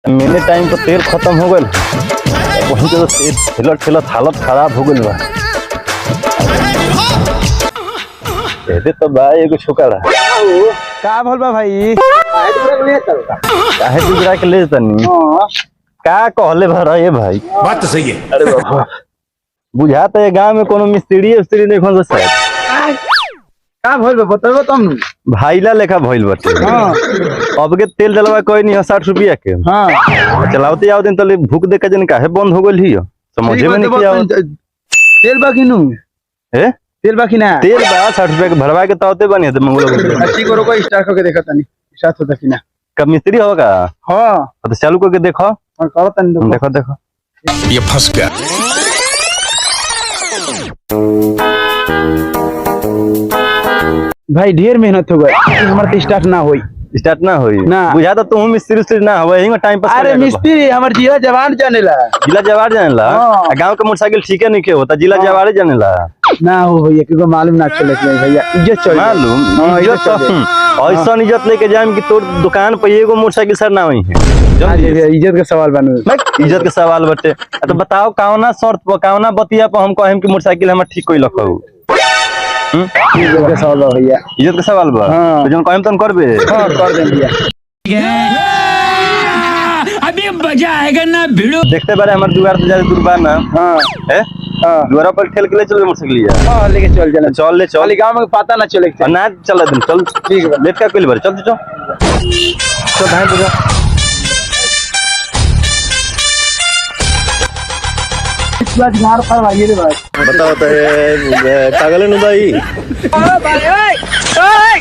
मैंने टाइम तो तेल खत्म हो गल वहीं तो तेल ठेलत ठेलत हालत खराब हो गल बा कहते तो भाई एगो छोकरा का भल बा भाई काहे दूसरा के ले तनी का कहले भरा ये भाई बात तो सही है। अरे बाबा बुझाता है गांव में कोनो मिस्त्री उस्त्री नहीं खोल शायद का भल बा बताबो तुम भाईला लेखा भइल बाटे अब के तेल डलवा कोई नहीं 60 रुपया के हां चलावते आओ दिन तले भूख दे के जन काहे बंद हो गइल हियो समझे में नहीं किया तेल बाकी नु ए तेल बाकी ना तेल बा 60 रुपया के भरवा के तावते बनी है मंगलो ठीक करो को स्टार्ट करके देखा तनी साथ होता कि ना कब मिस्त्री होगा हां तो चालू करके देखो हां करो तनी देखो देखो ये फंस गया। भाई ढेर मेहनत हो गई हमार तो स्टार्ट ना होई स्टार्ट ना होई ना। बुझाता तू मिस्त्री उस्त्री ना होवे हिंग टाइम पास अरे मिस्त्री हमर जिला जवान जानेला जिला जवार जानेला हाँ। गांव के मोटरसाइकिल ठीके नहीं के होता जिला जवार जानेला ना हो भैया किको मालूम ना चले भैया इज्जत चल मालूम हाँ, इज्जत इज्जत चल ऐसा इज्जत लेके जाए कि तोर दुकान पे एगो मोटरसाइकिल सर ना होई है इज्जत का सवाल बनू इज्जत के सवाल बटे तो बताओ कौना शर्त पर कौना बतिया पर हम कहेम कि मोटरसाइकिल हमर ठीक कोई लखऊ इज्जत का सवाल बा भैया इज्जत के सवाल बा हाँ। तो जन कहेम तन करबे हां कर दे भैया अभी मजा आएगा ना भिड़ो। देखते बारे हमर दुआर से ज्यादा दूर बा ना हां है हां दुआरा पर ठेल के ले चल मोटरसाइकिल हां लेके चल जाना चल ले चल खाली गांव में पता ना चले और ना चल दिन चल ठीक है लेट का कोई बार चल चल चल धान तो जा मार फरमाइए रे भाई बताओ तो पागल है भाई ओ भाई ओए ओए